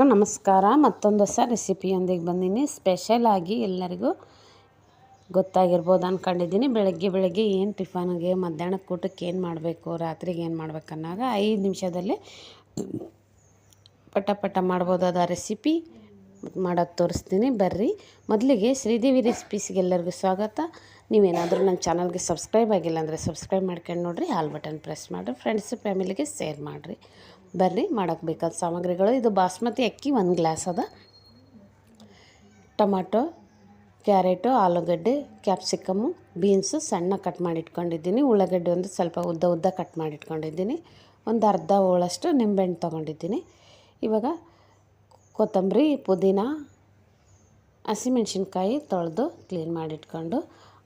ನಮಸ್ಕಾರ. ಮತ್ತೊಂದು ಹೊಸ ರೆಸಿಪಿಯೊಂದಿಗೆ ಬಂದೀನಿ. ಸ್ಪೆಷಲ್ ಆಗಿ ಎಲ್ಲರಿಗೂ ಗೊತ್ತಾಗಿರ್ಬೋದು ಅಂದ್ಕೊಂಡಿದ್ದೀನಿ. ಬೆಳಗ್ಗೆ ಏನು ಟಿಫನ್ಗೆ, ಮಧ್ಯಾಹ್ನಕ್ಕೆ ಊಟಕ್ಕೆ ಏನು ಮಾಡಬೇಕು, ರಾತ್ರಿಗೆ ಏನು ಮಾಡ್ಬೇಕು ಅನ್ನೋವಾಗ 5 ನಿಮಿಷದಲ್ಲಿ ಪಟ ಮಾಡ್ಬೋದಾದ ರೆಸಿಪಿ ಮಾಡೋದು ತೋರಿಸ್ತೀನಿ. ಬರ್ರಿ. ಮೊದಲಿಗೆ ಶ್ರೀದೇವಿ ರೆಸಿಪೀಸ್ಗೆ ಎಲ್ಲರಿಗೂ ಸ್ವಾಗತ. ನೀವೇನಾದರೂ ನನ್ನ ಚಾನಲ್ಗೆ ಸಬ್ಸ್ಕ್ರೈಬ್ ಆಗಿಲ್ಲ ಅಂದರೆ ಸಬ್ಸ್ಕ್ರೈಬ್ ಮಾಡ್ಕೊಂಡು ನೋಡಿರಿ, ಆಲ್ ಬಟನ್ ಪ್ರೆಸ್ ಮಾಡಿರಿ, ಫ್ರೆಂಡ್ಸ್ ಫ್ಯಾಮಿಲಿಗೆ ಶೇರ್ ಮಾಡಿರಿ. ಬರ್ರಿ. ಮಾಡೋಕ್ಕೆ ಬೇಕಾದ ಸಾಮಗ್ರಿಗಳು: ಇದು ಬಾಸ್ಮತಿ ಅಕ್ಕಿ 1 ಗ್ಲಾಸ್ ಅದ, ಟೊಮಾಟೊ, ಕ್ಯಾರೆಟು, ಆಲೂಗಡ್ಡೆ, ಕ್ಯಾಪ್ಸಿಕಮ್ಮು, ಬೀನ್ಸು ಸಣ್ಣ ಕಟ್ ಮಾಡಿ ಇಟ್ಕೊಂಡಿದ್ದೀನಿ, ಉಳ್ಳಾಗಡ್ಡೆ ಒಂದು ಸ್ವಲ್ಪ ಉದ್ದ ಕಟ್ ಮಾಡಿ ಇಟ್ಕೊಂಡಿದ್ದೀನಿ, ಒಂದು ಅರ್ಧ ಹೋಳಷ್ಟು ನಿಂಬೆಹಣ್ಣು ತೊಗೊಂಡಿದ್ದೀನಿ. ಇವಾಗ ಕೊತ್ತಂಬರಿ, ಪುದೀನ, ಹಸಿಮೆಣ್ಸಿನ್ಕಾಯಿ ತೊಳೆದು ಕ್ಲೀನ್ ಮಾಡಿಟ್ಕೊಂಡು,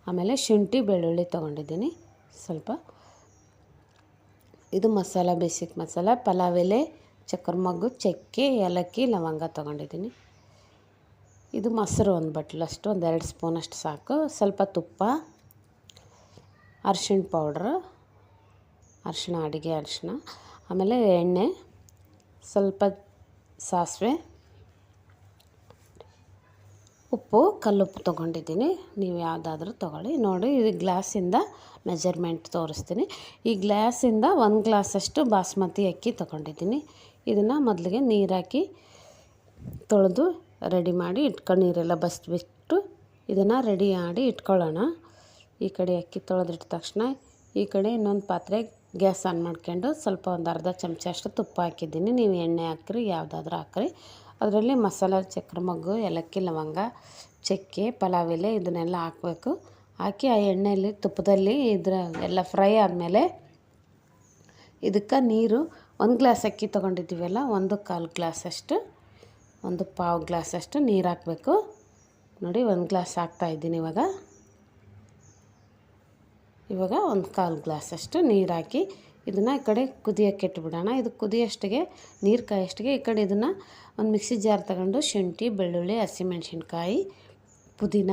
ಆಮೇಲೆ ಶುಂಠಿ ಬೆಳ್ಳುಳ್ಳಿ ತೊಗೊಂಡಿದ್ದೀನಿ ಸ್ವಲ್ಪ. ಇದು ಮಸಾಲ, ಬೇಸಿಕ್ ಮಸಾಲ: ಪಲಾವ್ ಎಲೆ, ಚಕ್ರ ಮೊಗ್ಗು, ಚಕ್ಕೆ, ಏಲಕ್ಕಿ, ಲವಂಗ ತೊಗೊಂಡಿದ್ದೀನಿ. ಇದು ಮೊಸರು 1 ಬಟ್ಲಷ್ಟು, ಒಂದು 2 ಸ್ಪೂನಷ್ಟು ಸಾಕು. ಸ್ವಲ್ಪ ತುಪ್ಪ, ಅರಿಶಿಣ ಪೌಡ್ರು, ಅರಿಶಿಣ, ಆಮೇಲೆ ಎಣ್ಣೆ, ಸ್ವಲ್ಪ ಸಾಸಿವೆ, ಉಪ್ಪು, ಕಲ್ಲುಪ್ಪು ತೊಗೊಂಡಿದ್ದೀನಿ. ನೀವು ಯಾವುದಾದ್ರೂ ತೊಗೊಳ್ಳಿ. ನೋಡಿ, ಇದು ಗ್ಲಾಸಿಂದ ಮೆಜರ್ಮೆಂಟ್ ತೋರಿಸ್ತೀನಿ. ಈ ಗ್ಲಾಸಿಂದ 1 ಗ್ಲಾಸಷ್ಟು ಬಾಸ್ಮತಿ ಅಕ್ಕಿ ತೊಗೊಂಡಿದ್ದೀನಿ. ಇದನ್ನು ಮೊದಲಿಗೆ ನೀರು ಹಾಕಿ ತೊಳೆದು ರೆಡಿ ಮಾಡಿ ಇಟ್ಕೊಂಡು, ನೀರೆಲ್ಲ ಬಸಿಬಿಟ್ಟು ಇದನ್ನು ರೆಡಿ ಮಾಡಿ ಇಟ್ಕೊಳ್ಳೋಣ. ಈ ಕಡೆ ಅಕ್ಕಿ ತೊಳೆದಿಟ್ಟ ತಕ್ಷಣ ಈ ಕಡೆ ಇನ್ನೊಂದು ಪಾತ್ರೆ ಗ್ಯಾಸ್ ಆನ್ ಮಾಡ್ಕೊಂಡು ಸ್ವಲ್ಪ ಒಂದು ಅರ್ಧ ಚಮಚ ಅಷ್ಟು ತುಪ್ಪ ಹಾಕಿದ್ದೀನಿ. ನೀವು ಎಣ್ಣೆ ಹಾಕಿರಿ, ಯಾವುದಾದ್ರೂ ಹಾಕಿರಿ. ಅದರಲ್ಲಿ ಮಸಾಲ, ಚಕ್ರ ಮೊಗ್ಗು, ಏಲಕ್ಕಿ, ಲವಂಗ, ಚಕ್ಕೆ, ಪಲಾವ್ ಎಲೆ ಇದನ್ನೆಲ್ಲ ಹಾಕಬೇಕು. ಹಾಕಿ ಆ ಎಣ್ಣೆಯಲ್ಲಿ, ತುಪ್ಪದಲ್ಲಿ ಎಲ್ಲ ಫ್ರೈ ಆದಮೇಲೆ ಇದಕ್ಕೆ ನೀರು 1 ಗ್ಲಾಸ್ ಅಕ್ಕಿ ತೊಗೊಂಡಿದ್ದೀವಲ್ಲ, 1/4 ಗ್ಲಾಸಷ್ಟು, 1/4 ಗ್ಲಾಸಷ್ಟು ನೀರು ಹಾಕಬೇಕು. ನೋಡಿ, 1 ಗ್ಲಾಸ್ ಹಾಕ್ತಾಯಿದ್ದೀನಿ. ಇವಾಗ 1/4 ಗ್ಲಾಸಷ್ಟು ನೀರು ಹಾಕಿ ಇದನ್ನು ಈ ಕಡೆ ಕುದಿಯೋಕ್ಕೆ ಇಟ್ಬಿಡೋಣ. ಇದು ಕುದಿಯೋಷ್ಟಿಗೆ, ನೀರು ಕಾಯೋಷ್ಟಿಗೆ ಈ ಕಡೆ ಇದನ್ನು ಒಂದು ಮಿಕ್ಸಿ ಜಾರ್ ತಗೊಂಡು ಶುಂಠಿ, ಬೆಳ್ಳುಳ್ಳಿ, ಹಸಿಮೆಣ್ಸಿನ್ಕಾಯಿ, ಪುದೀನ,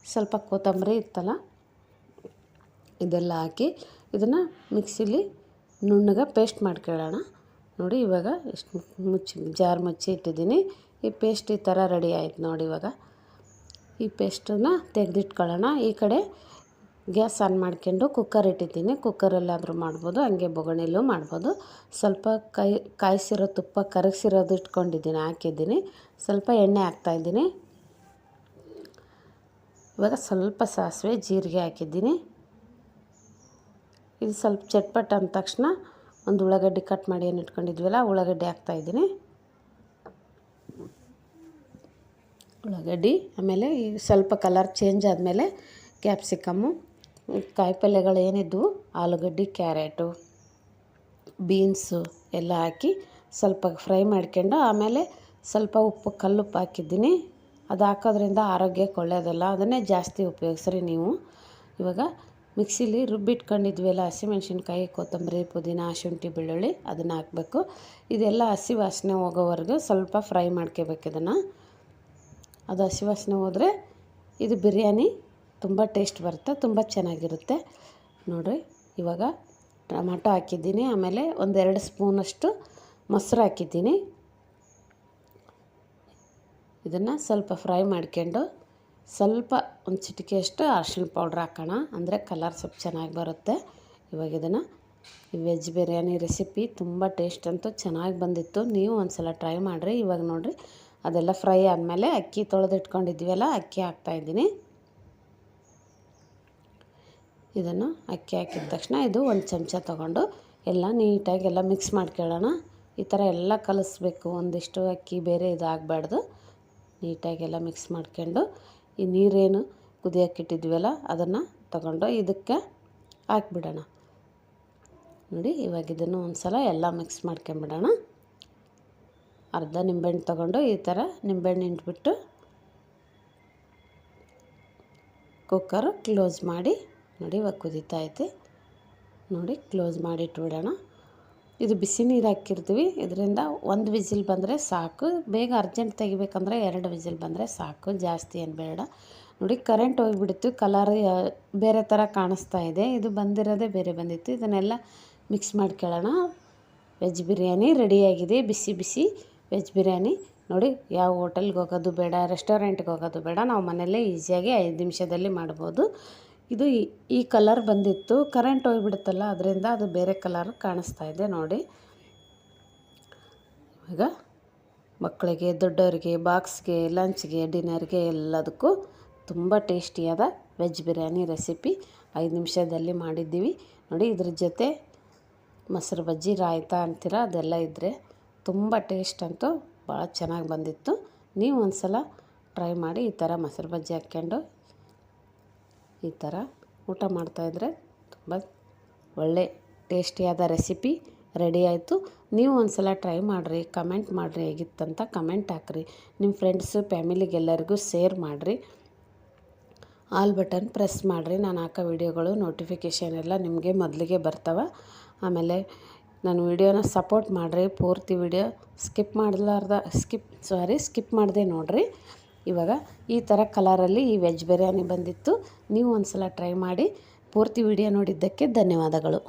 ಸ್ವಲ್ಪ ಕೊತ್ತಂಬರಿ ಇತ್ತಲ್ಲ ಇದೆಲ್ಲ ಹಾಕಿ ಇದನ್ನು ಮಿಕ್ಸಿಲಿ ನುಣ್ಣಗೆ ಪೇಸ್ಟ್ ಮಾಡ್ಕೊಳ್ಳೋಣ. ನೋಡಿ, ಇವಾಗ ಎಷ್ಟು ಜಾರ್ ಮುಚ್ಚಿ ಇಟ್ಟಿದ್ದೀನಿ. ಈ ಪೇಸ್ಟ್ ಈ ಥರ ರೆಡಿ ಆಯ್ತು ನೋಡಿ. ಇವಾಗ ಈ ಪೇಸ್ಟನ್ನು ತೆಗೆದಿಟ್ಕೊಳ್ಳೋಣ. ಈ ಕಡೆ ಗ್ಯಾಸ್ ಆನ್ ಮಾಡ್ಕೊಂಡು ಕುಕ್ಕರ್ ಇಟ್ಟಿದ್ದೀನಿ. ಕುಕ್ಕರಲ್ಲಾದರೂ ಮಾಡ್ಬೋದು, ಹಂಗೆ ಬೊಗಣೆಲ್ಲೂ ಮಾಡ್ಬೋದು. ಸ್ವಲ್ಪ ಕಾಯಿಸಿರೋ ತುಪ್ಪ, ಕರಗಿಸಿರೋದು ಇಟ್ಕೊಂಡಿದ್ದೀನಿ, ಹಾಕಿದ್ದೀನಿ. ಸ್ವಲ್ಪ ಎಣ್ಣೆ ಹಾಕ್ತಾಯಿದ್ದೀನಿ. ಇವಾಗ ಸ್ವಲ್ಪ ಸಾಸಿವೆ, ಜೀರಿಗೆ ಹಾಕಿದ್ದೀನಿ. ಇದು ಸ್ವಲ್ಪ ಚಟ್ಪಟ್ ಅಂದ ತಕ್ಷಣ ಒಂದು ಉಳ್ಳಾಗಡ್ಡಿ ಕಟ್ ಮಾಡಿ ಏನು ಇಟ್ಕೊಂಡಿದ್ವಲ್ಲ, ಉಳ್ಳಾಗಡ್ಡಿ ಹಾಕ್ತಾಯಿದ್ದೀನಿ. ಉಳ್ಳಾಗಡ್ಡಿ ಆಮೇಲೆ ಸ್ವಲ್ಪ ಕಲರ್ ಚೇಂಜ್ ಆದಮೇಲೆ ಕ್ಯಾಪ್ಸಿಕಮ್ಮು, ಕಾಯಿಪಲ್ಯಗಳು ಏನಿದ್ವು, ಆಲೂಗಡ್ಡೆ, ಕ್ಯಾರೆಟು, ಬೀನ್ಸು ಎಲ್ಲ ಹಾಕಿ ಸ್ವಲ್ಪ ಫ್ರೈ ಮಾಡ್ಕೊಂಡು, ಆಮೇಲೆ ಸ್ವಲ್ಪ ಉಪ್ಪು, ಕಲ್ಲುಪ್ಪು ಹಾಕಿದ್ದೀನಿ. ಅದು ಹಾಕೋದ್ರಿಂದ ಆರೋಗ್ಯಕ್ಕೆ ಒಳ್ಳೆಯದಲ್ಲ, ಅದನ್ನೇ ಜಾಸ್ತಿ ಉಪಯೋಗಿಸ್ರಿ ನೀವು. ಇವಾಗ ಮಿಕ್ಸಿಲಿ ರುಬ್ಬಿಟ್ಕೊಂಡಿದ್ವಲ್ಲ, ಹಸಿಮೆಣ್ಸಿನ್ಕಾಯಿ, ಕೊತ್ತಂಬರಿ, ಪುದೀನ, ಶುಂಠಿ, ಬೆಳ್ಳುಳ್ಳಿ ಅದನ್ನು ಹಾಕಬೇಕು. ಇದೆಲ್ಲ ಹಸಿ ವಾಸನೆ ಹೋಗೋವರೆಗೂ ಸ್ವಲ್ಪ ಫ್ರೈ ಮಾಡ್ಕೋಬೇಕು ಇದನ್ನು. ಅದು ಹಸಿ ವಾಸನೆ ಹೋದರೆ ಇದು ಬಿರಿಯಾನಿ ತುಂಬ ಟೇಸ್ಟ್ ಬರುತ್ತೆ, ತುಂಬ ಚೆನ್ನಾಗಿರುತ್ತೆ. ನೋಡಿರಿ, ಇವಾಗ ಟೊಮಾಟೊ ಹಾಕಿದ್ದೀನಿ. ಆಮೇಲೆ ಒಂದು 2 ಸ್ಪೂನಷ್ಟು ಮೊಸರು ಹಾಕಿದ್ದೀನಿ. ಇದನ್ನು ಸ್ವಲ್ಪ ಫ್ರೈ ಮಾಡ್ಕೊಂಡು ಸ್ವಲ್ಪ ಒಂದು ಚಿಟಿಕೆಯಷ್ಟು ಅರಿಶಿಣ ಪೌಡ್ರ್ ಹಾಕೋಣ, ಅಂದರೆ ಕಲರ್ ಸ್ವಲ್ಪ ಚೆನ್ನಾಗಿ ಬರುತ್ತೆ. ಇವಾಗ ಇದನ್ನು, ಈ ವೆಜ್ ಬಿರಿಯಾನಿ ರೆಸಿಪಿ ತುಂಬ ಟೇಸ್ಟ್ ಅಂತೂ ಚೆನ್ನಾಗಿ ಬಂದಿತ್ತು. ನೀವು ಒಂದು ಸಲ ಟ್ರೈ ಮಾಡಿರಿ. ಇವಾಗ ನೋಡಿರಿ, ಅದೆಲ್ಲ ಫ್ರೈ ಆದಮೇಲೆ ಅಕ್ಕಿ ತೊಳೆದಿಟ್ಕೊಂಡಿದ್ವಲ್ಲ, ಅಕ್ಕಿ ಹಾಕ್ತಾಯಿದ್ದೀನಿ. ಇದನ್ನು ಅಕ್ಕಿ ಹಾಕಿದ ತಕ್ಷಣ ಇದು 1 ಚಮಚ ತೊಗೊಂಡು ಎಲ್ಲ ನೀಟಾಗಿ ಎಲ್ಲ ಮಿಕ್ಸ್ ಮಾಡ್ಕೊಳ್ಳೋಣ. ಈ ಥರ ಎಲ್ಲ ಕಲಿಸ್ಬೇಕು. ಒಂದಿಷ್ಟು ಅಕ್ಕಿ ಬೇರೆ ಇದಾಗಬಾರ್ದು. ನೀಟಾಗೆಲ್ಲ ಮಿಕ್ಸ್ ಮಾಡ್ಕೊಂಡು ಈ ನೀರೇನು ಕುದಿಯೋಕ್ಕಿಟ್ಟಿದ್ವಲ್ಲ ಅದನ್ನು ತಗೊಂಡು ಇದಕ್ಕೆ ಹಾಕ್ಬಿಡೋಣ. ನೋಡಿ, ಇವಾಗ ಇದನ್ನು ಒಂದು ಸಲ ಎಲ್ಲ ಮಿಕ್ಸ್ ಮಾಡ್ಕೊಂಬಿಡೋಣ. ಅರ್ಧ ನಿಂಬೆಹಣ್ಣು ತೊಗೊಂಡು ಈ ಥರ ನಿಂಬೆಹಣ್ಣು ಹಿಂಡ್ಬಿಟ್ಟು ಕುಕ್ಕರು ಕ್ಲೋಸ್ ಮಾಡಿ, ನೋಡಿ ಇವಾಗ ಕುದೀತಾ ಐತೆ. ನೋಡಿ, ಕ್ಲೋಸ್ ಮಾಡಿ ಇಟ್ಬಿಡೋಣ. ಇದು ಬಿಸಿ ನೀರು ಹಾಕಿರ್ತೀವಿ, ಇದರಿಂದ 1 ವಿಸಿಲ್ ಬಂದರೆ ಸಾಕು. ಬೇಗ ಅರ್ಜೆಂಟ್ ತೆಗಿಬೇಕಂದ್ರೆ 2 ವಿಸಿಲ್ ಬಂದರೆ ಸಾಕು, ಜಾಸ್ತಿ ಏನು ಬೇಡ. ನೋಡಿ, ಕರೆಂಟ್ ಹೋಗಿಬಿಡ್ತು, ಕಲರ್ ಬೇರೆ ಥರ ಕಾಣಿಸ್ತಾ ಇದೆ. ಇದು ಬಂದಿರೋದೇ ಬೇರೆ ಬಂದಿತ್ತು. ಇದನ್ನೆಲ್ಲ ಮಿಕ್ಸ್ ಮಾಡ್ಕೊಳ್ಳೋಣ. ವೆಜ್ ಬಿರಿಯಾನಿ ರೆಡಿಯಾಗಿದೆ. ಬಿಸಿ ಬಿಸಿ ವೆಜ್ ಬಿರಿಯಾನಿ ನೋಡಿ. ಯಾವ ಹೋಟೆಲ್ಗೆ ಹೋಗೋದು ಬೇಡ, ರೆಸ್ಟೋರೆಂಟ್ಗೆ ಹೋಗೋದು ಬೇಡ, ನಾವು ಮನೆಯಲ್ಲೇ ಈಸಿಯಾಗಿ 5 ನಿಮಿಷದಲ್ಲಿ ಮಾಡ್ಬೋದು. ಇದು ಈ ಕಲರ್ ಬಂದಿತ್ತು, ಕರೆಂಟ್ ಹೋಗಿಬಿಡುತ್ತಲ್ಲ ಅದರಿಂದ ಅದು ಬೇರೆ ಕಲರ್ ಕಾಣಿಸ್ತಾ ಇದೆ ನೋಡಿ. ಈಗ ಮಕ್ಕಳಿಗೆ, ದೊಡ್ಡವರಿಗೆ, ಬಾಕ್ಸ್ಗೆ, ಲಂಚ್ಗೆ, ಡಿನ್ನರ್ಗೆ ಎಲ್ಲದಕ್ಕೂ ತುಂಬ ಟೇಸ್ಟಿಯಾದ ವೆಜ್ ಬಿರಿಯಾನಿ ರೆಸಿಪಿ 5 ನಿಮಿಷದಲ್ಲಿ ಮಾಡಿದ್ದೀವಿ ನೋಡಿ. ಇದ್ರ ಜೊತೆ ಮೊಸರು ಬಜ್ಜಿ, ರಾಯ್ತ ಅಂತೀರ, ಅದೆಲ್ಲ ಇದ್ದರೆ ತುಂಬ ಟೇಸ್ಟ್ ಅಂತೂ ಭಾಳ ಚೆನ್ನಾಗಿ ಬಂದಿತ್ತು. ನೀವು ಒಂದು ಸಲ ಟ್ರೈ ಮಾಡಿ. ಈ ಥರ ಮೊಸರು ಬಜ್ಜಿ ಹಾಕ್ಕೊಂಡು ಈ ಥರ ಊಟ ಮಾಡ್ತಾಯಿದ್ರೆ ತುಂಬ ಒಳ್ಳೆ ಟೇಸ್ಟಿಯಾದ ರೆಸಿಪಿ ರೆಡಿ ಆಯಿತು. ನೀವು ಒಂದು ಸಲ ಟ್ರೈ ಮಾಡಿರಿ, ಕಮೆಂಟ್ ಮಾಡಿರಿ, ಹೇಗಿತ್ತಂತ ಕಮೆಂಟ್ ಹಾಕ್ರಿ. ನಿಮ್ಮ ಫ್ರೆಂಡ್ಸು, ಫ್ಯಾಮಿಲಿಗೆಲ್ಲರಿಗೂ ಶೇರ್ ಮಾಡಿರಿ. ಆಲ್ ಬಟನ್ ಪ್ರೆಸ್ ಮಾಡಿರಿ. ನಾನು ಹಾಕೋ ವಿಡಿಯೋಗಳು ನೋಟಿಫಿಕೇಷನ್ ಎಲ್ಲ ನಿಮಗೆ ಮೊದಲಿಗೆ ಬರ್ತವೆ. ಆಮೇಲೆ ನನ್ನ ವಿಡಿಯೋನ ಸಪೋರ್ಟ್ ಮಾಡಿರಿ. ಪೂರ್ತಿ ವಿಡಿಯೋ ಸ್ಕಿಪ್ ಮಾಡದೆ ನೋಡಿರಿ. ಇವಾಗ ಈ ಥರ ಕಲರಲ್ಲಿ ಈ ವೆಜ್ ಬಿರಿಯಾನಿ ಬಂದಿತ್ತು. ನೀವು ಒಂದು ಸಲ ಟ್ರೈ ಮಾಡಿ. ಪೂರ್ತಿ ವಿಡಿಯೋ ನೋಡಿದ್ದಕ್ಕೆ ಧನ್ಯವಾದಗಳು.